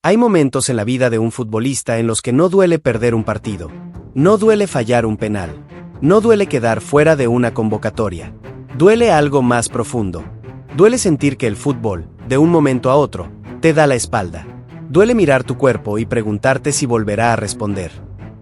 Hay momentos en la vida de un futbolista en los que no duele perder un partido, no duele fallar un penal, no duele quedar fuera de una convocatoria. Duele algo más profundo. Duele sentir que el fútbol, de un momento a otro, te da la espalda. Duele mirar tu cuerpo y preguntarte si volverá a responder.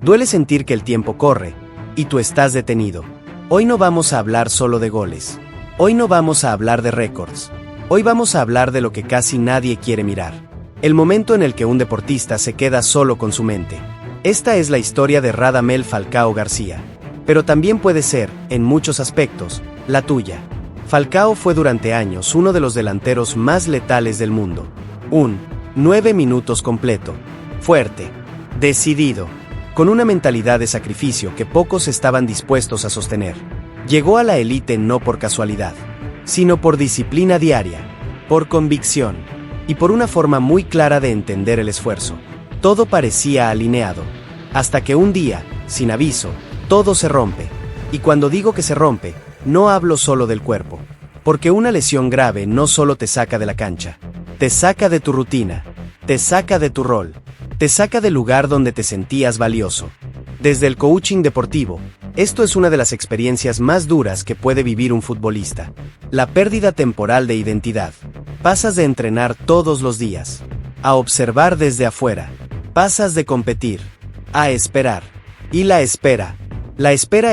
Duele sentir que el tiempo corre, y tú estás detenido. Hoy no vamos a hablar solo de goles. Hoy no vamos a hablar de récords. Hoy vamos a hablar de lo que casi nadie quiere mirar. El momento en el que un deportista se queda solo con su mente. Esta es la historia de Radamel Falcao García. Pero también puede ser, en muchos aspectos, la tuya. Falcao fue durante años uno de los delanteros más letales del mundo. 9 minutos completo. Fuerte. Decidido. Con una mentalidad de sacrificio que pocos estaban dispuestos a sostener. Llegó a la élite no por casualidad, sino por disciplina diaria, por convicción, y por una forma muy clara de entender el esfuerzo. Todo parecía alineado, hasta que un día, sin aviso, todo se rompe. Y cuando digo que se rompe, no hablo solo del cuerpo, porque una lesión grave no solo te saca de la cancha, te saca de tu rutina, te saca de tu rol, te saca del lugar donde te sentías valioso. Desde el coaching deportivo, esto es una de las experiencias más duras que puede vivir un futbolista. La pérdida temporal de identidad. Pasas de entrenar todos los días, a observar desde afuera. Pasas de competir, a esperar. Y la espera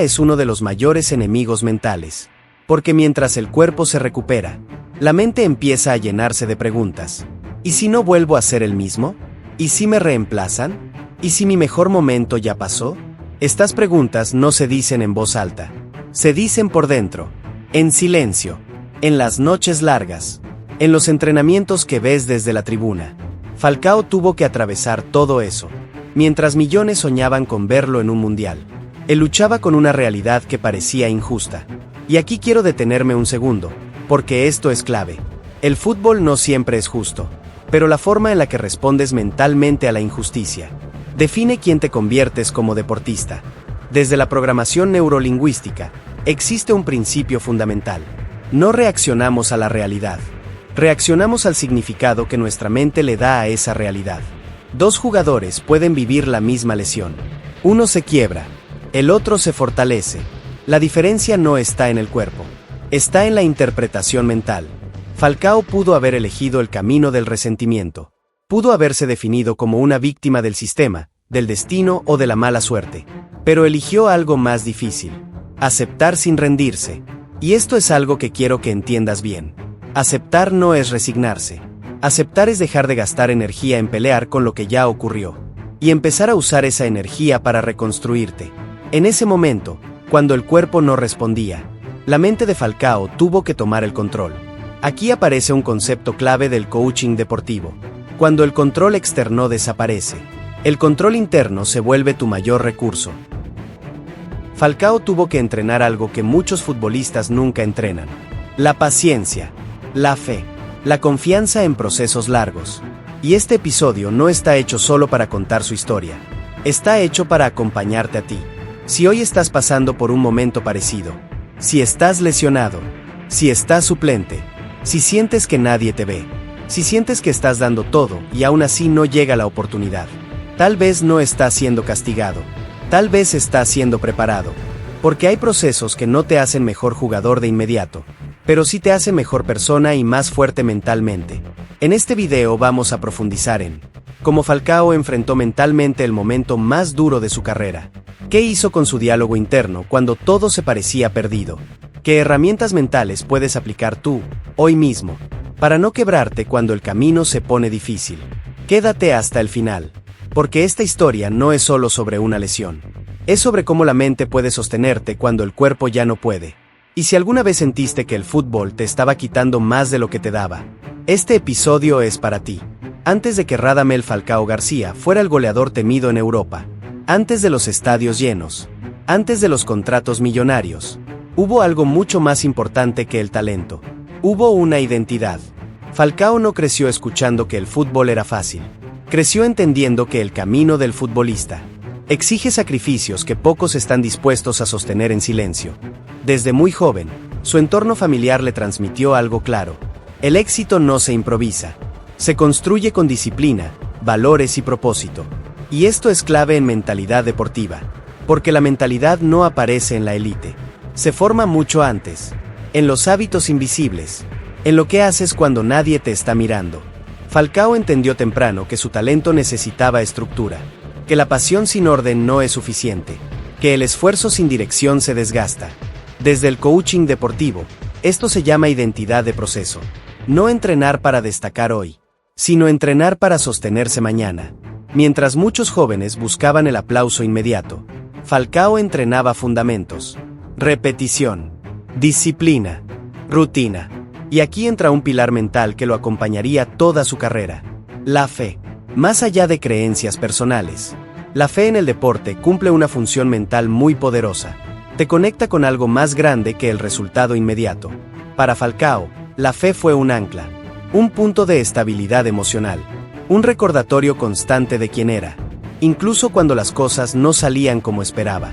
es uno de los mayores enemigos mentales. Porque mientras el cuerpo se recupera, la mente empieza a llenarse de preguntas. ¿Y si no vuelvo a ser el mismo? ¿Y si me reemplazan? ¿Y si mi mejor momento ya pasó? Estas preguntas no se dicen en voz alta. Se dicen por dentro, en silencio, en las noches largas, en los entrenamientos que ves desde la tribuna. Falcao tuvo que atravesar todo eso, mientras millones soñaban con verlo en un mundial. Él luchaba con una realidad que parecía injusta. Y aquí quiero detenerme un segundo, porque esto es clave. El fútbol no siempre es justo, pero la forma en la que respondes mentalmente a la injusticia define quién te conviertes como deportista. Desde la programación neurolingüística, existe un principio fundamental. No reaccionamos a la realidad. Reaccionamos al significado que nuestra mente le da a esa realidad. Dos jugadores pueden vivir la misma lesión. Uno se quiebra, el otro se fortalece. La diferencia no está en el cuerpo, está en la interpretación mental. Falcao pudo haber elegido el camino del resentimiento. Pudo haberse definido como una víctima del sistema, del destino o de la mala suerte. Pero eligió algo más difícil. Aceptar sin rendirse. Y esto es algo que quiero que entiendas bien. Aceptar no es resignarse. Aceptar es dejar de gastar energía en pelear con lo que ya ocurrió. Y empezar a usar esa energía para reconstruirte. En ese momento, cuando el cuerpo no respondía, la mente de Falcao tuvo que tomar el control. Aquí aparece un concepto clave del coaching deportivo. Cuando el control externo desaparece, el control interno se vuelve tu mayor recurso. Falcao tuvo que entrenar algo que muchos futbolistas nunca entrenan: la paciencia, la fe, la confianza en procesos largos. Y este episodio no está hecho solo para contar su historia. Está hecho para acompañarte a ti. Si hoy estás pasando por un momento parecido, si estás lesionado, si estás suplente, si sientes que nadie te ve, si sientes que estás dando todo y aún así no llega la oportunidad, tal vez no estás siendo castigado, tal vez estás siendo preparado, porque hay procesos que no te hacen mejor jugador de inmediato, pero sí te hacen mejor persona y más fuerte mentalmente. En este video vamos a profundizar en cómo Falcao enfrentó mentalmente el momento más duro de su carrera, qué hizo con su diálogo interno cuando todo se parecía perdido, qué herramientas mentales puedes aplicar tú, hoy mismo, para no quebrarte cuando el camino se pone difícil. Quédate hasta el final, porque esta historia no es solo sobre una lesión, es sobre cómo la mente puede sostenerte cuando el cuerpo ya no puede. Y si alguna vez sentiste que el fútbol te estaba quitando más de lo que te daba, este episodio es para ti. Antes de que Radamel Falcao García fuera el goleador temido en Europa, antes de los estadios llenos, antes de los contratos millonarios, hubo algo mucho más importante que el talento. Hubo una identidad. Falcao no creció escuchando que el fútbol era fácil. Creció entendiendo que el camino del futbolista exige sacrificios que pocos están dispuestos a sostener en silencio. Desde muy joven, su entorno familiar le transmitió algo claro: el éxito no se improvisa, se construye con disciplina, valores y propósito. Y esto es clave en mentalidad deportiva, porque la mentalidad no aparece en la élite. Se forma mucho antes, en los hábitos invisibles, en lo que haces cuando nadie te está mirando. Falcao entendió temprano que su talento necesitaba estructura, que la pasión sin orden no es suficiente, que el esfuerzo sin dirección se desgasta. Desde el coaching deportivo, esto se llama identidad de proceso. No entrenar para destacar hoy, sino entrenar para sostenerse mañana. Mientras muchos jóvenes buscaban el aplauso inmediato, Falcao entrenaba fundamentos, repetición, disciplina, rutina. Y aquí entra un pilar mental que lo acompañaría toda su carrera: la fe. Más allá de creencias personales, la fe en el deporte cumple una función mental muy poderosa. Te conecta con algo más grande que el resultado inmediato. Para Falcao, la fe fue un ancla, un punto de estabilidad emocional, un recordatorio constante de quién era, incluso cuando las cosas no salían como esperaba.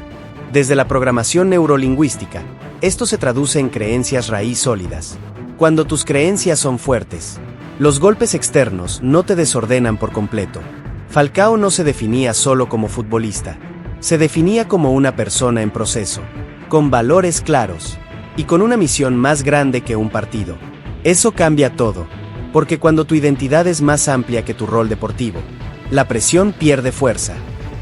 Desde la programación neurolingüística, esto se traduce en creencias raíz sólidas. Cuando tus creencias son fuertes, los golpes externos no te desordenan por completo. Falcao no se definía solo como futbolista, se definía como una persona en proceso, con valores claros, y con una misión más grande que un partido. Eso cambia todo, porque cuando tu identidad es más amplia que tu rol deportivo, la presión pierde fuerza.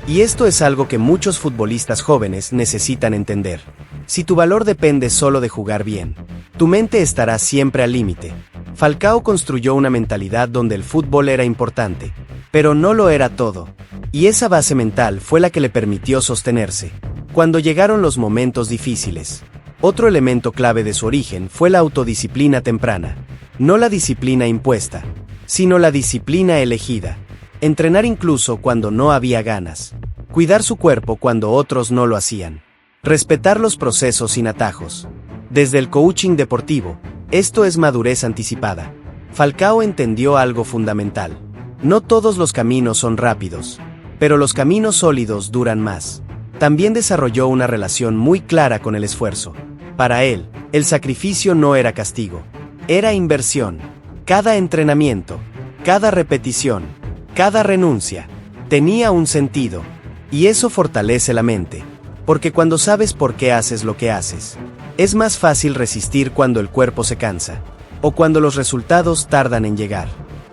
Y esto es algo que muchos futbolistas jóvenes necesitan entender. Si tu valor depende solo de jugar bien, tu mente estará siempre al límite. Falcao construyó una mentalidad donde el fútbol era importante, pero no lo era todo. Y esa base mental fue la que le permitió sostenerse cuando llegaron los momentos difíciles. Otro elemento clave de su origen fue la autodisciplina temprana. No la disciplina impuesta, sino la disciplina elegida. Entrenar incluso cuando no había ganas. Cuidar su cuerpo cuando otros no lo hacían. Respetar los procesos sin atajos. Desde el coaching deportivo, esto es madurez anticipada. Falcao entendió algo fundamental. No todos los caminos son rápidos, pero los caminos sólidos duran más. También desarrolló una relación muy clara con el esfuerzo. Para él, el sacrificio no era castigo, era inversión. Cada entrenamiento, cada repetición, cada renuncia, tenía un sentido. Y eso fortalece la mente, porque cuando sabes por qué haces lo que haces, es más fácil resistir cuando el cuerpo se cansa, o cuando los resultados tardan en llegar.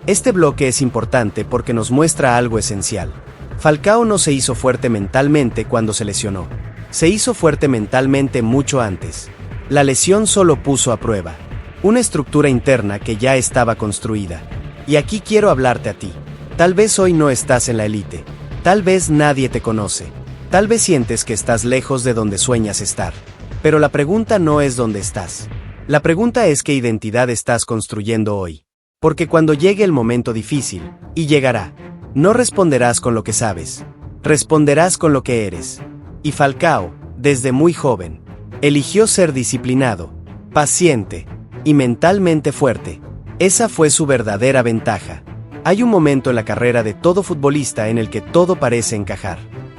Este bloque es importante porque nos muestra algo esencial. Falcao no se hizo fuerte mentalmente cuando se lesionó. Se hizo fuerte mentalmente mucho antes. La lesión solo puso a prueba una estructura interna que ya estaba construida. Y aquí quiero hablarte a ti. Tal vez hoy no estás en la élite. Tal vez nadie te conoce. Tal vez sientes que estás lejos de donde sueñas estar. Pero la pregunta no es dónde estás. La pregunta es qué identidad estás construyendo hoy. Porque cuando llegue el momento difícil, y llegará, no responderás con lo que sabes, responderás con lo que eres. Y Falcao, desde muy joven, eligió ser disciplinado, paciente y mentalmente fuerte. Esa fue su verdadera ventaja. Hay un momento en la carrera de todo futbolista en el que todo parece encajar.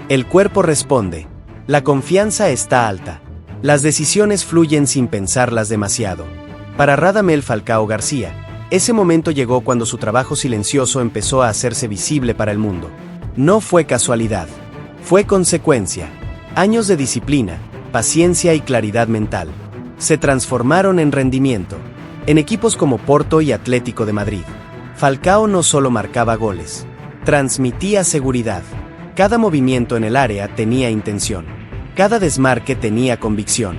El cuerpo responde, la confianza está alta, las decisiones fluyen sin pensarlas demasiado. Para Radamel Falcao García, ese momento llegó cuando su trabajo silencioso empezó a hacerse visible para el mundo. No fue casualidad, fue consecuencia. Años de disciplina, paciencia y claridad mental se transformaron en rendimiento. En equipos como Porto y Atlético de Madrid, Falcao no solo marcaba goles, transmitía seguridad. Cada movimiento en el área tenía intención. Cada desmarque tenía convicción.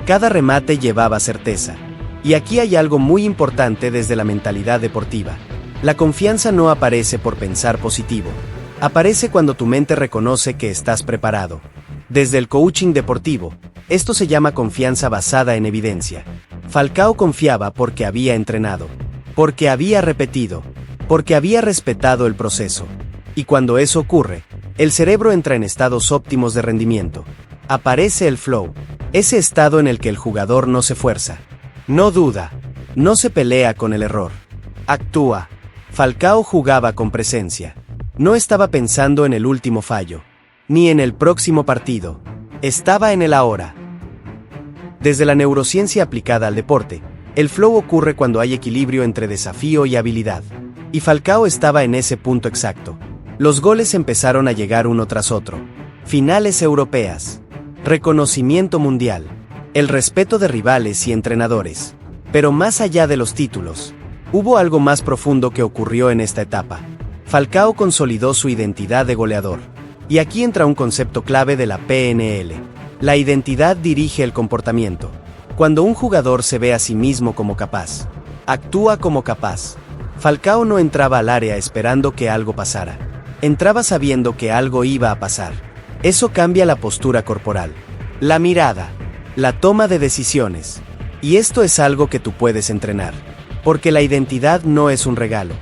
Cada remate llevaba certeza. Y aquí hay algo muy importante desde la mentalidad deportiva. La confianza no aparece por pensar positivo. Aparece cuando tu mente reconoce que estás preparado. Desde el coaching deportivo, esto se llama confianza basada en evidencia. Falcao confiaba porque había entrenado, porque había repetido, porque había respetado el proceso. Y cuando eso ocurre, el cerebro entra en estados óptimos de rendimiento. Aparece el flow, ese estado en el que el jugador no se fuerza, no duda, no se pelea con el error, actúa. Falcao jugaba con presencia. No estaba pensando en el último fallo, ni en el próximo partido. Estaba en el ahora. Desde la neurociencia aplicada al deporte, el flow ocurre cuando hay equilibrio entre desafío y habilidad. Y Falcao estaba en ese punto exacto. Los goles empezaron a llegar uno tras otro. Finales europeas. Reconocimiento mundial. El respeto de rivales y entrenadores. Pero más allá de los títulos, hubo algo más profundo que ocurrió en esta etapa. Falcao consolidó su identidad de goleador. Y aquí entra un concepto clave de la PNL. La identidad dirige el comportamiento. Cuando un jugador se ve a sí mismo como capaz, actúa como capaz. Falcao no entraba al área esperando que algo pasara. Entraba sabiendo que algo iba a pasar. Eso cambia la postura corporal, la mirada, la toma de decisiones. Y esto es algo que tú puedes entrenar. Porque la identidad no es un regalo.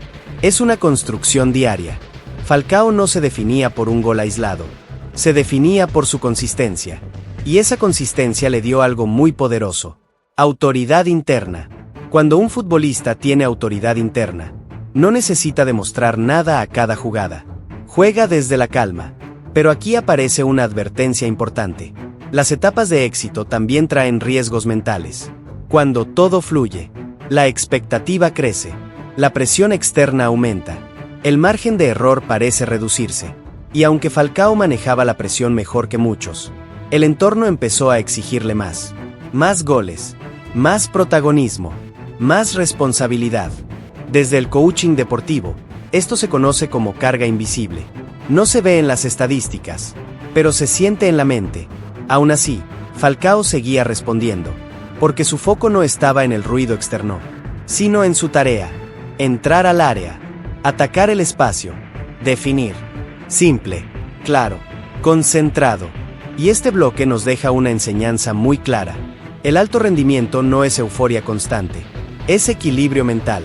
Es una construcción diaria. Falcao no se definía por un gol aislado. Se definía por su consistencia. Y esa consistencia le dio algo muy poderoso. Autoridad interna. Cuando un futbolista tiene autoridad interna, no necesita demostrar nada a cada jugada. Juega desde la calma. Pero aquí aparece una advertencia importante. Las etapas de éxito también traen riesgos mentales. Cuando todo fluye, la expectativa crece, la presión externa aumenta, el margen de error parece reducirse. Y aunque Falcao manejaba la presión mejor que muchos, el entorno empezó a exigirle más. Más goles, más protagonismo, más responsabilidad. Desde el coaching deportivo, esto se conoce como carga invisible. No se ve en las estadísticas, pero se siente en la mente. Aún así, Falcao seguía respondiendo, porque su foco no estaba en el ruido externo, sino en su tarea: entrar al área, atacar el espacio, definir. Simple, claro, concentrado. Y este bloque nos deja una enseñanza muy clara. El alto rendimiento no es euforia constante, es equilibrio mental.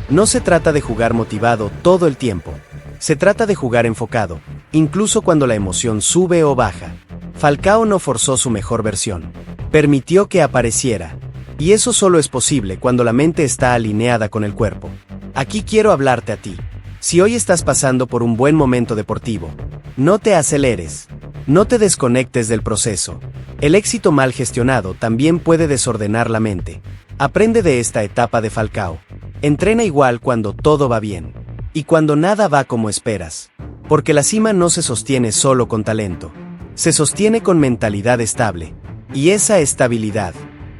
No se trata de jugar motivado todo el tiempo. Se trata de jugar enfocado, incluso cuando la emoción sube o baja. Falcao no forzó su mejor versión. Permitió que apareciera. Y eso solo es posible cuando la mente está alineada con el cuerpo. Aquí quiero hablarte a ti. Si hoy estás pasando por un buen momento deportivo, no te aceleres. No te desconectes del proceso. El éxito mal gestionado también puede desordenar la mente. Aprende de esta etapa de Falcao. Entrena igual cuando todo va bien. Y cuando nada va como esperas. Porque la cima no se sostiene solo con talento. Se sostiene con mentalidad estable. Y esa estabilidad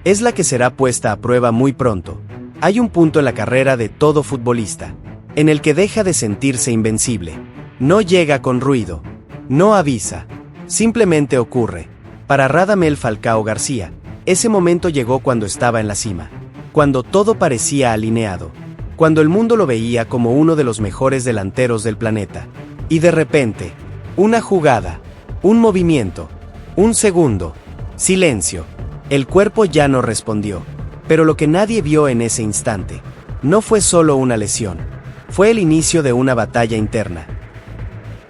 es la que será puesta a prueba muy pronto. Hay un punto en la carrera de todo futbolista, en el que deja de sentirse invencible. No llega con ruido. No avisa. Simplemente ocurre. Para Radamel Falcao García, ese momento llegó cuando estaba en la cima. Cuando todo parecía alineado. Cuando el mundo lo veía como uno de los mejores delanteros del planeta. Y de repente, una jugada, un movimiento, un segundo, silencio. El cuerpo ya no respondió. Pero lo que nadie vio en ese instante no fue solo una lesión. Fue el inicio de una batalla interna.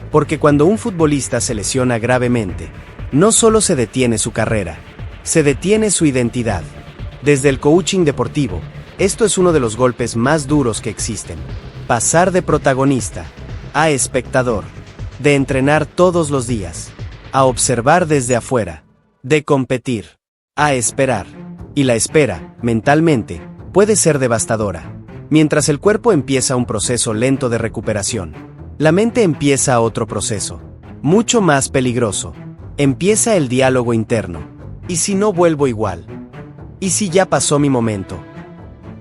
Porque cuando un futbolista se lesiona gravemente, no solo se detiene su carrera, se detiene su identidad. Desde el coaching deportivo, esto es uno de los golpes más duros que existen. Pasar de protagonista a espectador, de entrenar todos los días, a observar desde afuera, de competir, a esperar. Y la espera, mentalmente, puede ser devastadora. Mientras el cuerpo empieza un proceso lento de recuperación, la mente empieza otro proceso, mucho más peligroso. Empieza el diálogo interno. ¿Y si no vuelvo igual? ¿Y si ya pasó mi momento?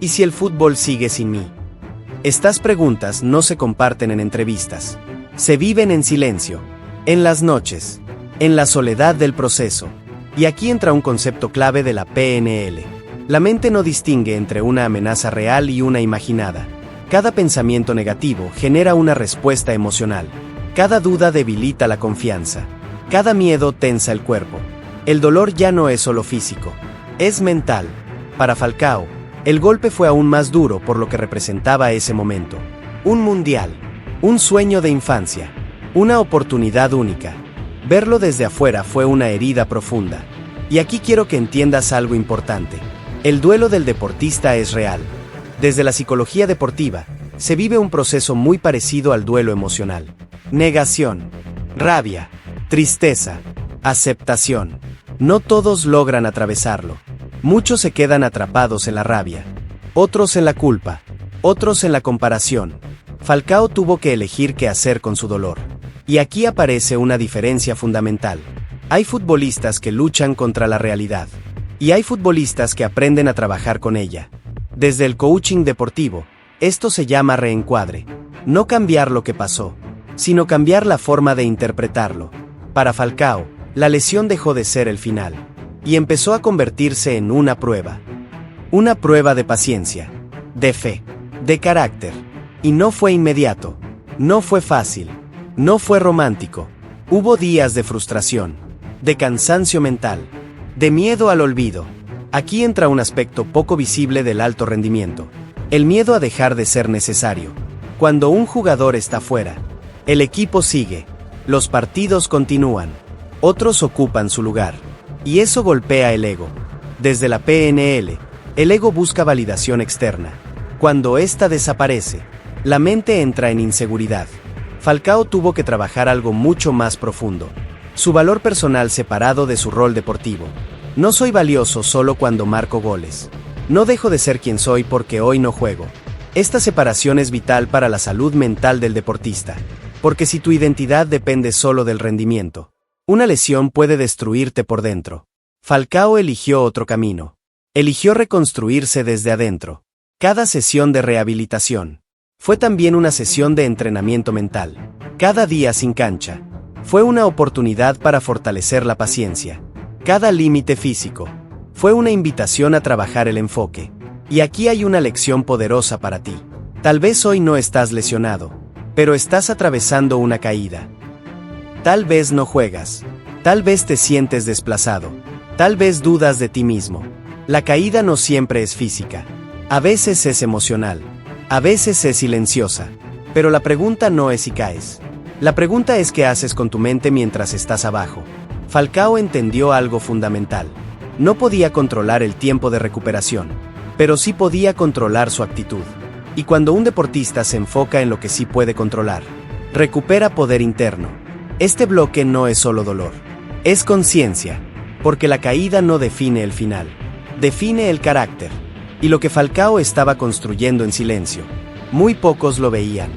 ¿Y si el fútbol sigue sin mí? Estas preguntas no se comparten en entrevistas. Se viven en silencio, en las noches, en la soledad del proceso. Y aquí entra un concepto clave de la PNL. La mente no distingue entre una amenaza real y una imaginada. Cada pensamiento negativo genera una respuesta emocional. Cada duda debilita la confianza. Cada miedo tensa el cuerpo. El dolor ya no es solo físico, es mental. Para Falcao, el golpe fue aún más duro por lo que representaba ese momento. Un mundial, un sueño de infancia, una oportunidad única. Verlo desde afuera fue una herida profunda. Y aquí quiero que entiendas algo importante. El duelo del deportista es real. Desde la psicología deportiva, se vive un proceso muy parecido al duelo emocional. Negación, rabia, tristeza, aceptación. No todos logran atravesarlo. Muchos se quedan atrapados en la rabia, otros en la culpa, otros en la comparación. Falcao tuvo que elegir qué hacer con su dolor. Y aquí aparece una diferencia fundamental. Hay futbolistas que luchan contra la realidad. Y hay futbolistas que aprenden a trabajar con ella. Desde el coaching deportivo, esto se llama reencuadre. No cambiar lo que pasó, sino cambiar la forma de interpretarlo. Para Falcao, la lesión dejó de ser el final. Y empezó a convertirse en una prueba. Una prueba de paciencia, de fe, de carácter. Y no fue inmediato. No fue fácil. No fue romántico. Hubo días de frustración, de cansancio mental, de miedo al olvido. Aquí entra un aspecto poco visible del alto rendimiento. El miedo a dejar de ser necesario. Cuando un jugador está fuera, el equipo sigue. Los partidos continúan. Otros ocupan su lugar. Y eso golpea el ego. Desde la PNL, el ego busca validación externa. Cuando ésta desaparece, la mente entra en inseguridad. Falcao tuvo que trabajar algo mucho más profundo. Su valor personal separado de su rol deportivo. No soy valioso solo cuando marco goles. No dejo de ser quien soy porque hoy no juego. Esta separación es vital para la salud mental del deportista. Porque si tu identidad depende solo del rendimiento, una lesión puede destruirte por dentro. Falcao eligió otro camino. Eligió reconstruirse desde adentro. Cada sesión de rehabilitación fue también una sesión de entrenamiento mental. Cada día sin cancha fue una oportunidad para fortalecer la paciencia. Cada límite físico fue una invitación a trabajar el enfoque. Y aquí hay una lección poderosa para ti. Tal vez hoy no estás lesionado, pero estás atravesando una caída. Tal vez no juegas. Tal vez te sientes desplazado. Tal vez dudas de ti mismo. La caída no siempre es física. A veces es emocional. A veces es silenciosa. Pero la pregunta no es si caes. La pregunta es qué haces con tu mente mientras estás abajo. Falcao entendió algo fundamental. No podía controlar el tiempo de recuperación, pero sí podía controlar su actitud. Y cuando un deportista se enfoca en lo que sí puede controlar, recupera poder interno. Este bloque no es solo dolor. Es conciencia, porque la caída no define el final. Define el carácter. Y lo que Falcao estaba construyendo en silencio, muy pocos lo veían,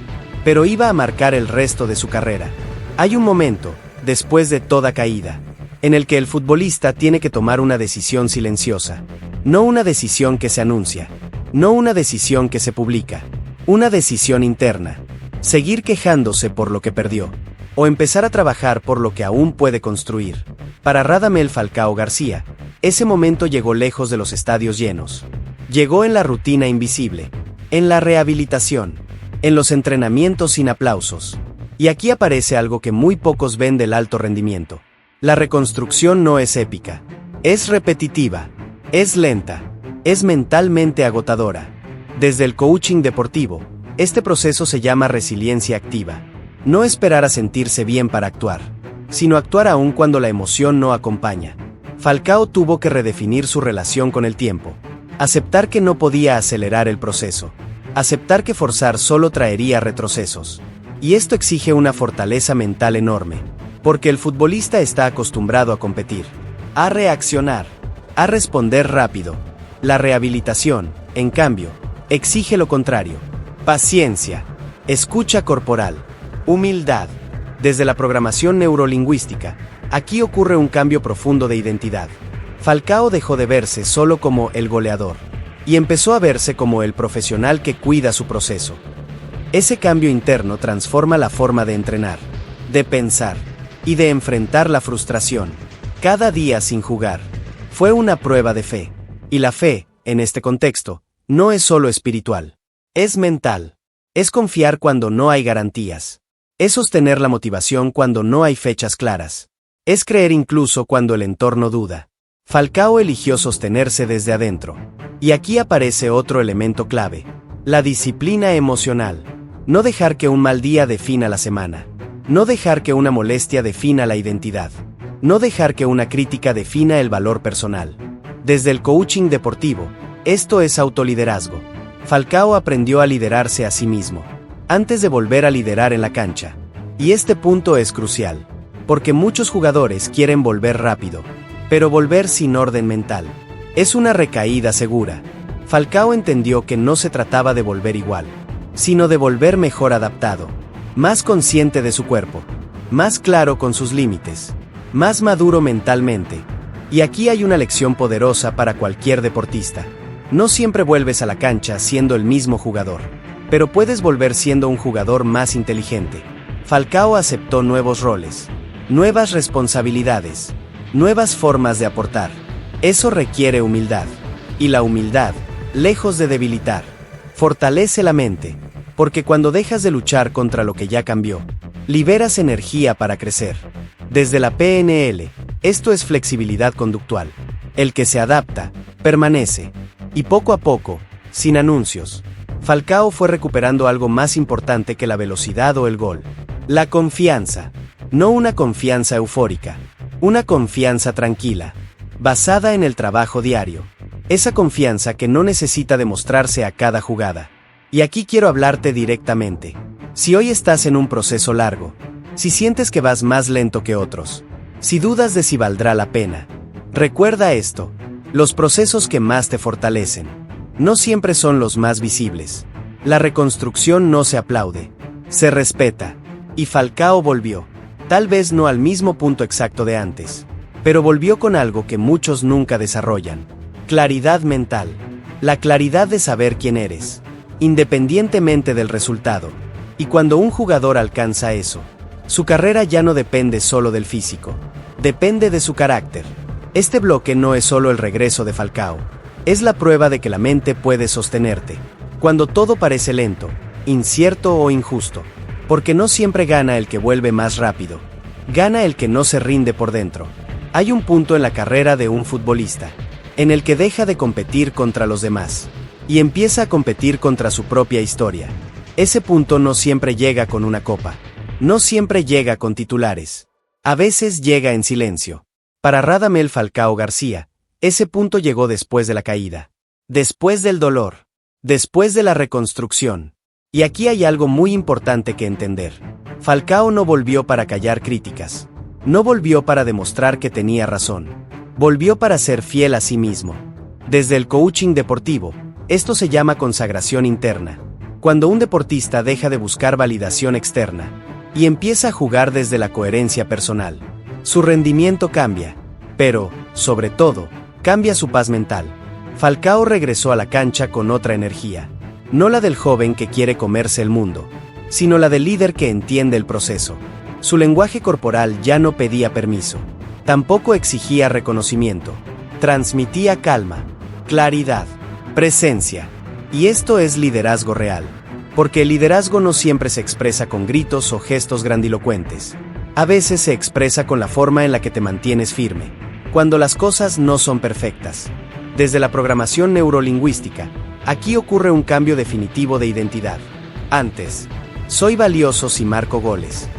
pero iba a marcar el resto de su carrera. Hay un momento, después de toda caída, en el que el futbolista tiene que tomar una decisión silenciosa. No una decisión que se anuncia, no una decisión que se publica, una decisión interna. Seguir quejándose por lo que perdió, o empezar a trabajar por lo que aún puede construir. Para Radamel Falcao García, ese momento llegó lejos de los estadios llenos. Llegó en la rutina invisible, en la rehabilitación, en los entrenamientos sin aplausos. Y aquí aparece algo que muy pocos ven del alto rendimiento. La reconstrucción no es épica, es repetitiva, es lenta, es mentalmente agotadora. Desde el coaching deportivo, este proceso se llama resiliencia activa. No esperar a sentirse bien para actuar, sino actuar aún cuando la emoción no acompaña. Falcao tuvo que redefinir su relación con el tiempo. Aceptar que no podía acelerar el proceso. Aceptar que forzar solo traería retrocesos. Y esto exige una fortaleza mental enorme, porque el futbolista está acostumbrado a competir, a reaccionar, a responder rápido. La rehabilitación, en cambio, exige lo contrario: paciencia, escucha corporal, humildad. Desde la programación neurolingüística, aquí ocurre un cambio profundo de identidad. Falcao dejó de verse solo como el goleador, y empezó a verse como el profesional que cuida su proceso. Ese cambio interno transforma la forma de entrenar, de pensar, y de enfrentar la frustración. Cada día sin jugar fue una prueba de fe, y la fe, en este contexto, no es solo espiritual, es mental. Es confiar cuando no hay garantías. Es sostener la motivación cuando no hay fechas claras. Es creer incluso cuando el entorno duda. Falcao eligió sostenerse desde adentro. Y aquí aparece otro elemento clave: la disciplina emocional. No dejar que un mal día defina la semana. No dejar que una molestia defina la identidad. No dejar que una crítica defina el valor personal. Desde el coaching deportivo, esto es autoliderazgo. Falcao aprendió a liderarse a sí mismo, antes de volver a liderar en la cancha. Y este punto es crucial, porque muchos jugadores quieren volver rápido, pero volver sin orden mental es una recaída segura. Falcao entendió que no se trataba de volver igual, sino de volver mejor adaptado, más consciente de su cuerpo, más claro con sus límites, más maduro mentalmente. Y aquí hay una lección poderosa para cualquier deportista. No siempre vuelves a la cancha siendo el mismo jugador, pero puedes volver siendo un jugador más inteligente. Falcao aceptó nuevos roles, nuevas responsabilidades, nuevas formas de aportar. Eso requiere humildad. Y la humildad, lejos de debilitar, fortalece la mente, porque cuando dejas de luchar contra lo que ya cambió, liberas energía para crecer. Desde la PNL, esto es flexibilidad conductual. El que se adapta, permanece. Y poco a poco, sin anuncios, Falcao fue recuperando algo más importante que la velocidad o el gol. La confianza. No una confianza eufórica, una confianza tranquila, basada en el trabajo diario. Esa confianza que no necesita demostrarse a cada jugada. Y aquí quiero hablarte directamente. Si hoy estás en un proceso largo, si sientes que vas más lento que otros, si dudas de si valdrá la pena, recuerda esto: los procesos que más te fortalecen no siempre son los más visibles. La reconstrucción no se aplaude, se respeta. Y Falcao volvió, tal vez no al mismo punto exacto de antes, pero volvió con algo que muchos nunca desarrollan: claridad mental. La claridad de saber quién eres, independientemente del resultado. Y cuando un jugador alcanza eso, su carrera ya no depende solo del físico, depende de su carácter. Este bloque no es solo el regreso de Falcao, es la prueba de que la mente puede sostenerte cuando todo parece lento, incierto o injusto, porque no siempre gana el que vuelve más rápido, gana el que no se rinde por dentro. Hay un punto en la carrera de un futbolista en el que deja de competir contra los demás y empieza a competir contra su propia historia. Ese punto no siempre llega con una copa, no siempre llega con titulares, a veces llega en silencio. Para Radamel Falcao García, ese punto llegó después de la caída, después del dolor, después de la reconstrucción. Y aquí hay algo muy importante que entender. Falcao no volvió para callar críticas, no volvió para demostrar que tenía razón, volvió para ser fiel a sí mismo. Desde el coaching deportivo, esto se llama consagración interna. Cuando un deportista deja de buscar validación externa y empieza a jugar desde la coherencia personal, su rendimiento cambia, pero, sobre todo, cambia su paz mental. Falcao regresó a la cancha con otra energía, no la del joven que quiere comerse el mundo, sino la del líder que entiende el proceso. Su lenguaje corporal ya no pedía permiso, tampoco exigía reconocimiento, transmitía calma, claridad, presencia. Y esto es liderazgo real, porque el liderazgo no siempre se expresa con gritos o gestos grandilocuentes. A veces se expresa con la forma en la que te mantienes firme, cuando las cosas no son perfectas. Desde la programación neurolingüística, aquí ocurre un cambio definitivo de identidad. Antes, soy valioso si marco goles.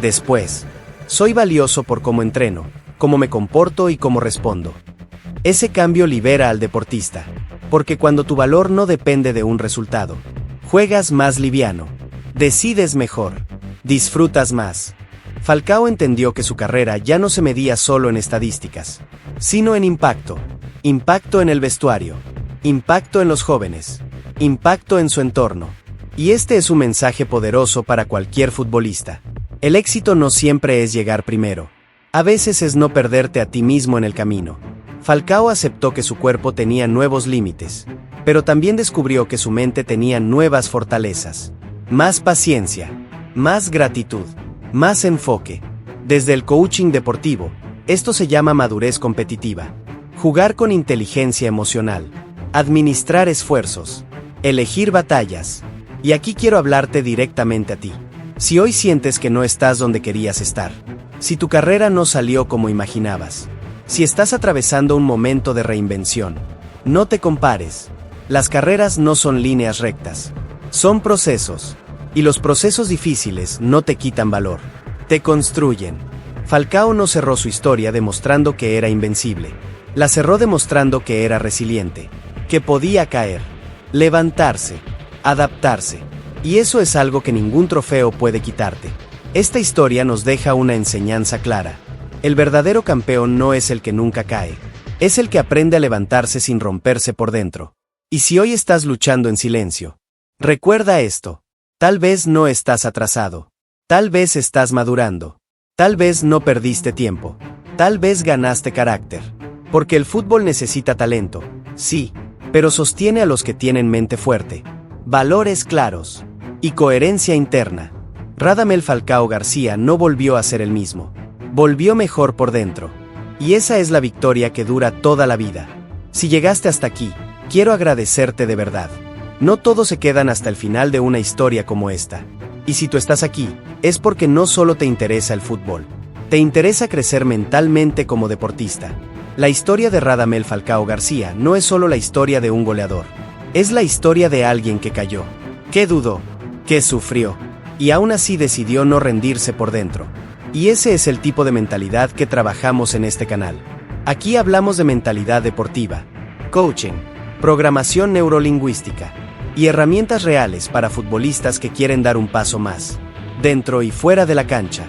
Después, soy valioso por cómo entreno, cómo me comporto y cómo respondo. Ese cambio libera al deportista, porque cuando tu valor no depende de un resultado, juegas más liviano, decides mejor, disfrutas más. Falcao entendió que su carrera ya no se medía solo en estadísticas, sino en impacto. Impacto en el vestuario, impacto en los jóvenes, impacto en su entorno. Y este es un mensaje poderoso para cualquier futbolista. El éxito no siempre es llegar primero. A veces es no perderte a ti mismo en el camino. Falcao aceptó que su cuerpo tenía nuevos límites, pero también descubrió que su mente tenía nuevas fortalezas. Más paciencia, más gratitud, más enfoque. Desde el coaching deportivo, esto se llama madurez competitiva. Jugar con inteligencia emocional, administrar esfuerzos, elegir batallas. Y aquí quiero hablarte directamente a ti. Si hoy sientes que no estás donde querías estar, si tu carrera no salió como imaginabas, si estás atravesando un momento de reinvención, no te compares. Las carreras no son líneas rectas, son procesos. Y los procesos difíciles no te quitan valor, te construyen. Falcao no cerró su historia demostrando que era invencible. La cerró demostrando que era resiliente, que podía caer, levantarse, adaptarse. Y eso es algo que ningún trofeo puede quitarte. Esta historia nos deja una enseñanza clara. El verdadero campeón no es el que nunca cae, es el que aprende a levantarse sin romperse por dentro. Y si hoy estás luchando en silencio, Recuerda esto. Tal vez no estás atrasado. Tal vez estás madurando. Tal vez no perdiste tiempo. Tal vez ganaste carácter. Porque el fútbol necesita talento, sí, pero sostiene a los que tienen mente fuerte, valores claros y coherencia interna. Radamel Falcao García no volvió a ser el mismo. Volvió mejor por dentro. Y esa es la victoria que dura toda la vida. Si llegaste hasta aquí, quiero agradecerte de verdad. No todos se quedan hasta el final de una historia como esta. Y si tú estás aquí, es porque no solo te interesa el fútbol. Te interesa crecer mentalmente como deportista. La historia de Radamel Falcao García no es solo la historia de un goleador. Es la historia de alguien que cayó, que dudó, que sufrió, y aún así decidió no rendirse por dentro. Y ese es el tipo de mentalidad que trabajamos en este canal. Aquí hablamos de mentalidad deportiva, coaching, programación neurolingüística y herramientas reales para futbolistas que quieren dar un paso más, dentro y fuera de la cancha.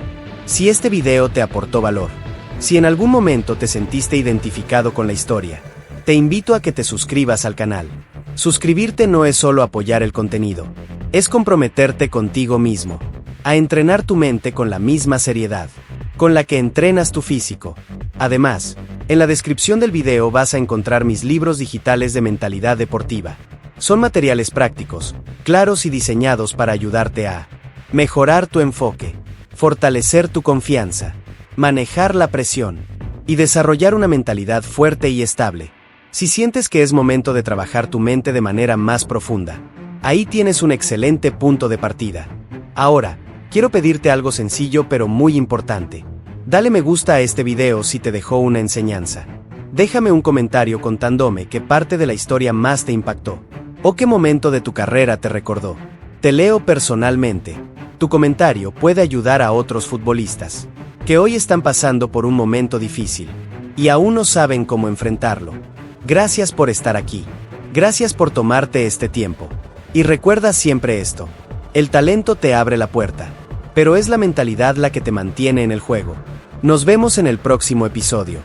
Si este video te aportó valor, si en algún momento te sentiste identificado con la historia, te invito a que te suscribas al canal. Suscribirte no es solo apoyar el contenido, es comprometerte contigo mismo, a entrenar tu mente con la misma seriedad con la que entrenas tu físico. Además, en la descripción del video vas a encontrar mis libros digitales de mentalidad deportiva. Son materiales prácticos, claros y diseñados para ayudarte a mejorar tu enfoque, fortalecer tu confianza, manejar la presión y desarrollar una mentalidad fuerte y estable. Si sientes que es momento de trabajar tu mente de manera más profunda, ahí tienes un excelente punto de partida. Ahora, quiero pedirte algo sencillo pero muy importante. Dale me gusta a este video si te dejó una enseñanza. Déjame un comentario contándome qué parte de la historia más te impactó, o qué momento de tu carrera te recordó. Te leo personalmente. Tu comentario puede ayudar a otros futbolistas que hoy están pasando por un momento difícil y aún no saben cómo enfrentarlo. Gracias por estar aquí. Gracias por tomarte este tiempo. Y recuerda siempre esto: el talento te abre la puerta, pero es la mentalidad la que te mantiene en el juego. Nos vemos en el próximo episodio.